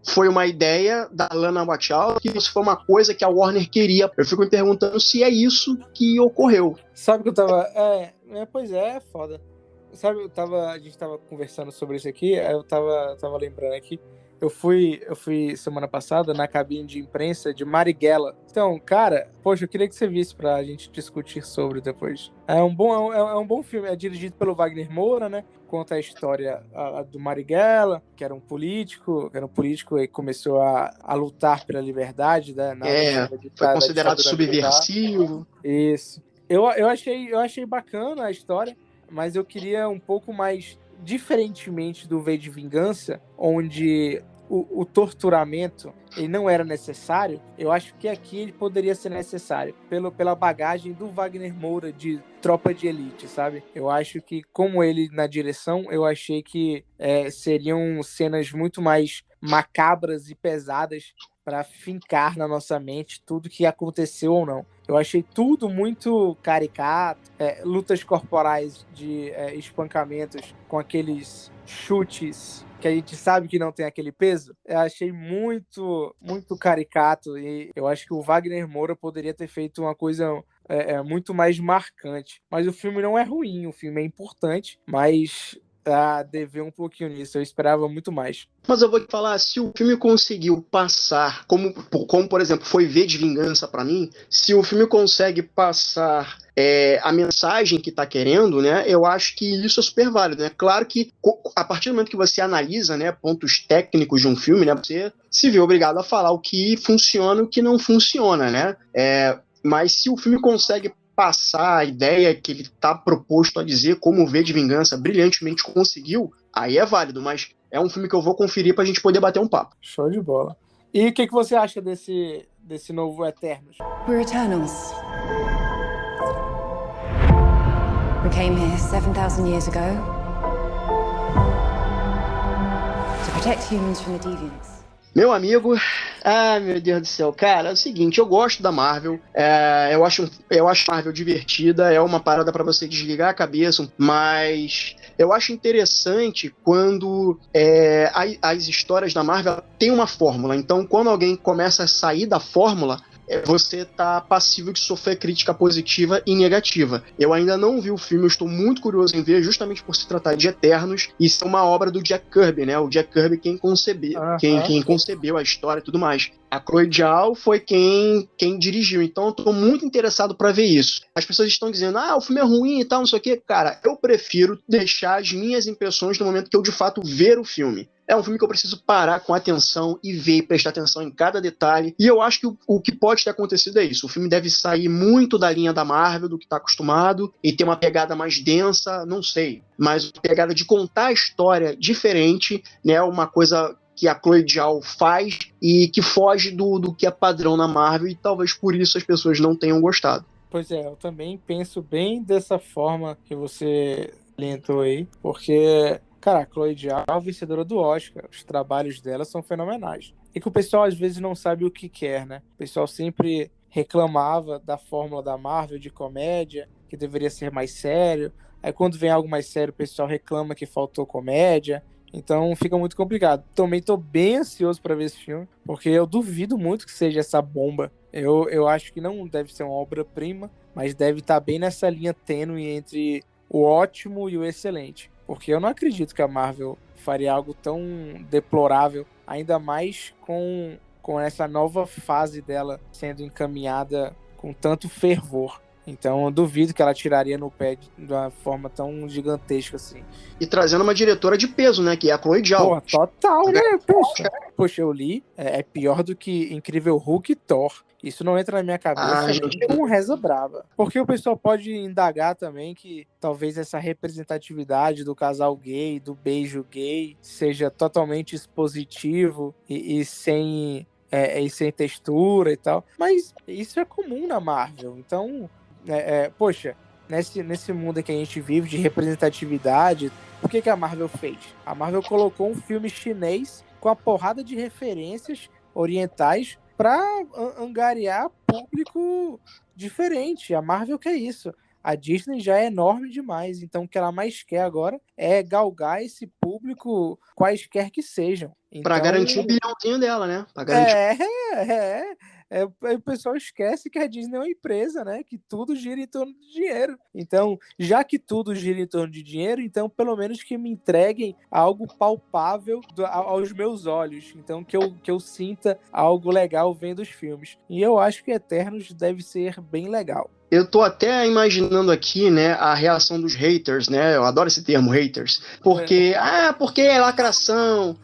foi uma ideia da Lana Wachowski, que isso foi uma coisa que a Warner queria. Eu fico me perguntando se é isso que ocorreu. Sabe que eu tava... pois é foda. Sabe, a gente tava conversando sobre isso aqui, eu tava lembrando aqui. Eu fui semana passada na cabine de imprensa de Marighella. Então, cara, poxa, eu queria que você visse pra gente discutir sobre depois. É um bom filme, é dirigido pelo Wagner Moura, né? Conta a história do Marighella, que era um político e começou a lutar pela liberdade, né? Foi considerado subversivo. Isso. Eu achei bacana a história, mas eu queria um pouco mais, diferentemente do V de Vingança, onde o torturamento ele não era necessário. Eu acho que aqui ele poderia ser necessário pela bagagem do Wagner Moura de Tropa de Elite, sabe? Eu acho que, como ele na direção, eu achei que seriam cenas muito mais macabras e pesadas para fincar na nossa mente tudo que aconteceu ou não. Eu achei tudo muito caricato, lutas corporais de espancamentos com aqueles chutes que a gente sabe que não tem aquele peso. Eu achei muito, muito caricato e eu acho que o Wagner Moura poderia ter feito uma coisa muito mais marcante. Mas o filme não é ruim, o filme é importante, mas dever um pouquinho nisso. Eu esperava muito mais. Mas eu vou te falar, se o filme conseguiu passar, como por exemplo foi V de Vingança pra mim, se o filme consegue passar a mensagem que tá querendo, né, eu acho que isso é super válido, né? Claro que a partir do momento que você analisa, né, pontos técnicos de um filme, né, você se vê obrigado a falar o que funciona e o que não funciona, né? Mas se o filme consegue passar a ideia que ele está proposto a dizer, como o V de Vingança brilhantemente conseguiu, aí é válido, mas é um filme que eu vou conferir pra gente poder bater um papo. Show de bola. E o que você acha desse novo Eternos? We're Eternals. We came here 7,000 years ago to protect humans from the deviants. Meu amigo, Ah, meu Deus do céu. Cara, é o seguinte, eu gosto da Marvel. Eu acho a Marvel divertida, é uma parada pra você desligar a cabeça, mas eu acho interessante quando as histórias da Marvel têm uma fórmula. Então, quando alguém começa a sair da fórmula, você tá passível de sofrer crítica positiva e negativa. Eu ainda não vi o filme, eu estou muito curioso em ver, justamente por se tratar de Eternos, e isso é uma obra do Jack Kirby, né? O Jack Kirby quem concebeu a história e tudo mais. A Chloe Zhao foi quem dirigiu, então eu tô muito interessado para ver isso. As pessoas estão dizendo, o filme é ruim e tal, não sei o quê. Cara, eu prefiro deixar as minhas impressões no momento que eu de fato ver o filme. É um filme que eu preciso parar com atenção e ver e prestar atenção em cada detalhe. E eu acho que o que pode ter acontecido é isso. O filme deve sair muito da linha da Marvel, do que está acostumado, e ter uma pegada mais densa, não sei. Mas uma pegada de contar a história diferente, né? Uma coisa que a Chloe Zhao faz e que foge do que é padrão na Marvel, e talvez por isso as pessoas não tenham gostado. Pois é, eu também penso bem dessa forma que você orientou aí, porque, cara, a Chloe Zhao, vencedora do Oscar, os trabalhos dela são fenomenais. E que o pessoal às vezes não sabe o que quer, né? O pessoal sempre reclamava da fórmula da Marvel de comédia, que deveria ser mais sério. Aí quando vem algo mais sério, o pessoal reclama que faltou comédia. Então fica muito complicado. Também tô bem ansioso para ver esse filme, porque eu duvido muito que seja essa bomba. Eu acho que não deve ser uma obra-prima, mas deve estar bem nessa linha tênue entre o ótimo e o excelente. Porque eu não acredito que a Marvel faria algo tão deplorável, ainda mais com essa nova fase dela sendo encaminhada com tanto fervor. Então eu duvido que ela tiraria no pé de uma forma tão gigantesca assim. E trazendo uma diretora de peso, né? Que é a Chloe Zhao. Porra, total, né? Poxa, eu li, é pior do que Incrível Hulk e Thor. Isso não entra na minha cabeça gente. com reza brava. Porque o pessoal pode indagar também que talvez essa representatividade do casal gay, do beijo gay, seja totalmente expositivo e sem textura e tal. Mas isso é comum na Marvel. Então, poxa, nesse mundo em que a gente vive de representatividade, o que a Marvel fez? A Marvel colocou um filme chinês com a porrada de referências orientais para angariar público diferente. A Marvel quer isso. A Disney já é enorme demais, então o que ela mais quer agora é galgar esse público quaisquer que sejam. Então, para garantir o bilhãozinho dela, né? Pra garantir... O pessoal esquece que a Disney é uma empresa, né? Que tudo gira em torno de dinheiro. Então, já que tudo gira em torno de dinheiro, então pelo menos que me entreguem algo palpável aos meus olhos. Então, que eu sinta algo legal vendo os filmes. E eu acho que Eternos deve ser bem legal. Eu tô até imaginando aqui, né, a reação dos haters, né? Eu adoro esse termo, haters. Porque, porque é lacração,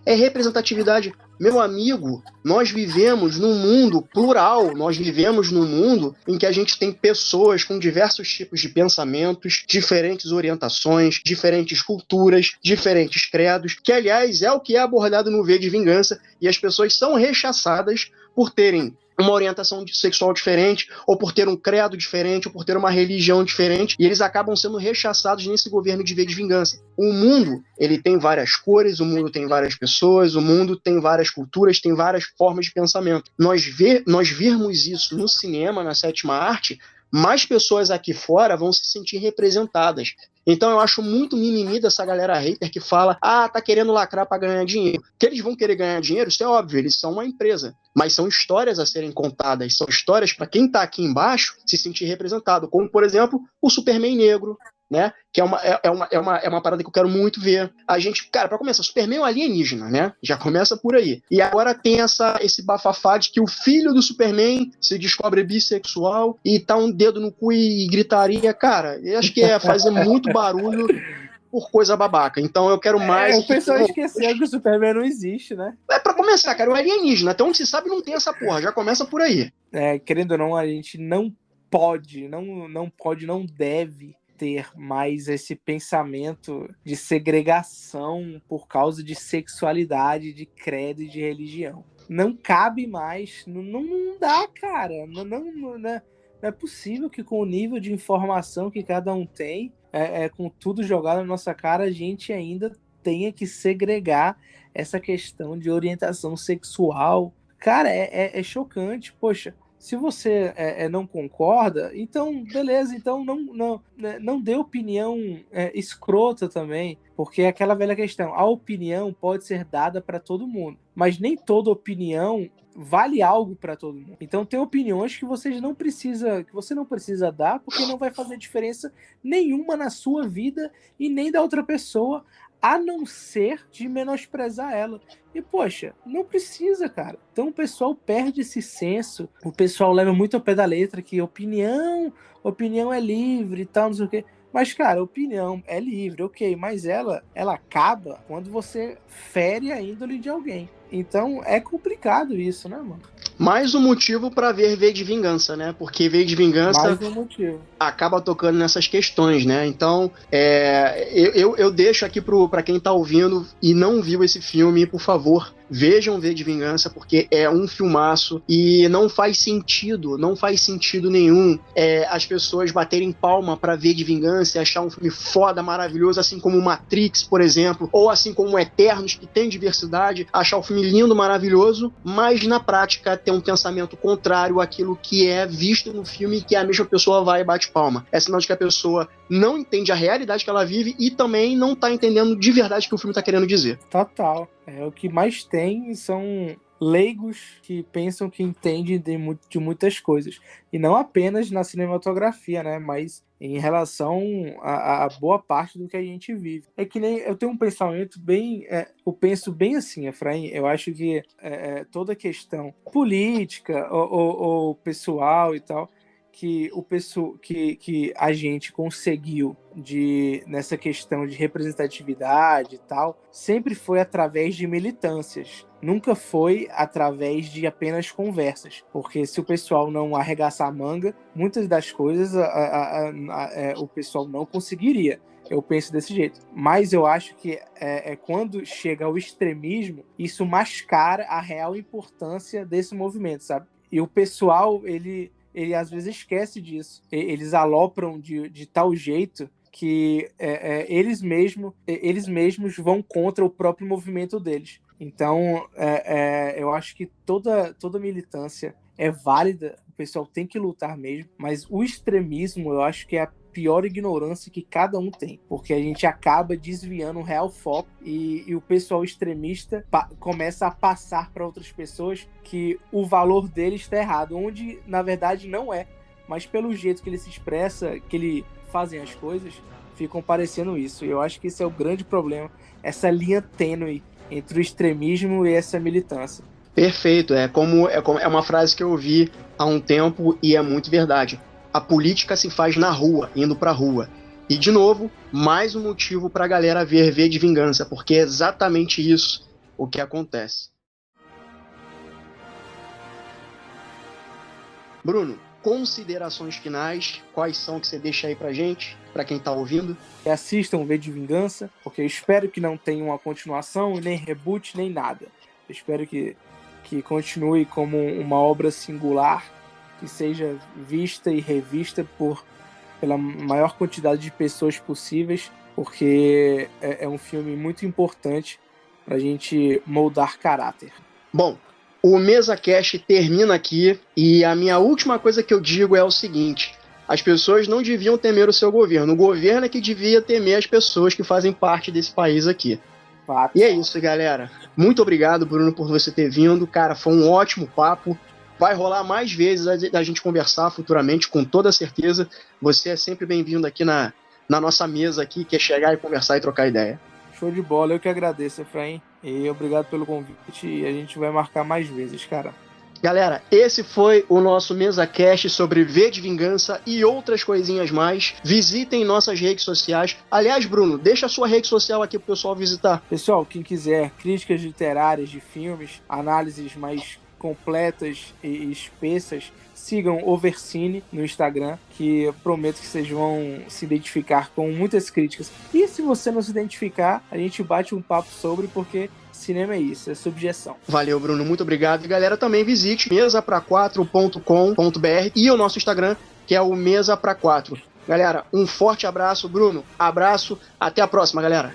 é representatividade. Meu amigo, nós vivemos num mundo plural, nós vivemos num mundo em que a gente tem pessoas com diversos tipos de pensamentos, diferentes orientações, diferentes culturas, diferentes credos, que, aliás, é o que é abordado no V de Vingança, e as pessoas são rechaçadas por terem uma orientação sexual diferente, ou por ter um credo diferente, ou por ter uma religião diferente, e eles acabam sendo rechaçados nesse governo de V de Vingança. O mundo, ele tem várias cores, o mundo tem várias pessoas, o mundo tem várias culturas, tem várias formas de pensamento. Nós vermos isso no cinema, na sétima arte, mais pessoas aqui fora vão se sentir representadas. Então eu acho muito mimimi dessa galera hater que fala, tá querendo lacrar para ganhar dinheiro. Que eles vão querer ganhar dinheiro, isso é óbvio, eles são uma empresa. Mas são histórias a serem contadas, são histórias para quem tá aqui embaixo se sentir representado. Como, por exemplo, o Superman negro, né? Que é uma parada que eu quero muito ver. A gente, cara, pra começar, Superman é um alienígena, né? Já começa por aí. E agora tem esse bafafá de que o filho do Superman se descobre bissexual e tá um dedo no cu e gritaria. Cara, eu acho que é fazer muito barulho por coisa babaca. Então eu quero mais... O pessoal esqueceu que o Superman não existe, né? Pra começar, cara, o alienígena. Até onde se sabe não tem essa porra. Já começa por aí. Querendo ou não, a gente não pode, não deve ter mais esse pensamento de segregação por causa de sexualidade, de credo e de religião. Não cabe mais, não dá, cara. Não é possível que com o nível de informação que cada um tem, com tudo jogado na nossa cara, a gente ainda tenha que segregar essa questão de orientação sexual. Cara, é chocante. Poxa, se você não concorda, então beleza, então não dê opinião escrota também, porque é aquela velha questão, a opinião pode ser dada para todo mundo, mas nem toda opinião vale algo para todo mundo. Então tem opiniões que você não precisa dar, porque não vai fazer diferença nenhuma na sua vida e nem da outra pessoa, a não ser de menosprezar ela. E, poxa, não precisa, cara. Então o pessoal perde esse senso, o pessoal leva muito ao pé da letra que opinião é livre e tal, não sei o quê. Mas, cara, opinião é livre, ok, mas ela acaba quando você fere a índole de alguém. Então é complicado isso, né, mano? Mais um motivo pra ver V de Vingança, né? Porque V de Vingança Mais um motivo. acaba tocando nessas questões, né? Então, eu deixo aqui pra quem tá ouvindo e não viu esse filme, por favor, vejam V de Vingança, porque é um filmaço e não faz sentido nenhum as pessoas baterem palma pra V de Vingança e achar um filme foda, maravilhoso, assim como Matrix, por exemplo, ou assim como Eternos, que tem diversidade, achar o filme lindo, maravilhoso, mas na prática ter um pensamento contrário àquilo que é visto no filme, que a mesma pessoa vai e bate palma. É sinal de que a pessoa não entende a realidade que ela vive e também não tá entendendo de verdade o que o filme tá querendo dizer. Total. O que mais tem são leigos que pensam que entendem de muitas coisas. E não apenas na cinematografia, né? Mas em relação a boa parte do que a gente vive. É que nem eu tenho um pensamento bem... eu penso bem assim, Efraim. Eu acho que toda questão política ou pessoal e tal, que a gente conseguiu nessa questão de representatividade e tal, sempre foi através de militâncias. Nunca foi através de apenas conversas. Porque se o pessoal não arregaçar a manga, muitas das coisas o pessoal não conseguiria. Eu penso desse jeito. Mas eu acho que quando chega ao extremismo, isso mascara a real importância desse movimento, sabe? E o pessoal, ele às vezes esquece disso. Eles alopram de tal jeito que eles mesmos vão contra o próprio movimento deles. Então, eu acho que toda militância é válida, o pessoal tem que lutar mesmo, mas o extremismo eu acho que é a pior ignorância que cada um tem, porque a gente acaba desviando o real foco e o pessoal extremista começa a passar para outras pessoas que o valor deles está errado, onde na verdade não é, mas pelo jeito que ele se expressa, que ele fazem as coisas, ficam parecendo isso. E eu acho que esse é o grande problema, essa linha tênue entre o extremismo e essa militância. Perfeito, é uma frase que eu ouvi há um tempo e é muito verdade. A política se faz na rua, indo pra rua. E, de novo, mais um motivo pra galera ver V de Vingança, porque é exatamente isso o que acontece. Bruno, considerações finais, quais são que você deixa aí pra gente, pra quem tá ouvindo? Assistam V de Vingança, porque eu espero que não tenha uma continuação, nem reboot, nem nada. Eu espero que continue como uma obra singular, que seja vista e revista pela maior quantidade de pessoas possíveis, porque é um filme muito importante pra gente moldar caráter. Bom, o MesaCast termina aqui e a minha última coisa que eu digo é o seguinte: as pessoas não deviam temer o seu governo, o governo é que devia temer as pessoas que fazem parte desse país aqui. Fato. E é isso, galera. Muito obrigado, Bruno, por você ter vindo. Cara, foi um ótimo papo. Vai rolar mais vezes a gente conversar futuramente, com toda certeza. Você é sempre bem-vindo aqui na nossa mesa aqui, que é chegar e conversar e trocar ideia. Show de bola, eu que agradeço, Efraim. E obrigado pelo convite e a gente vai marcar mais vezes, cara. Galera, esse foi o nosso MesaCast sobre V de Vingança e outras coisinhas mais. Visitem nossas redes sociais. Aliás, Bruno, deixa a sua rede social aqui pro pessoal visitar. Pessoal, quem quiser críticas literárias de filmes, análises mais completas e espessas, sigam Overcine no Instagram, que eu prometo que vocês vão se identificar com muitas críticas. E se você não se identificar, a gente bate um papo sobre, porque cinema é isso, é subjeção. Valeu, Bruno, muito obrigado. E galera, também visite mesapra4.com.br e o nosso Instagram, que é o Mesa Pra 4. Galera, um forte abraço, Bruno. Abraço, até a próxima, galera.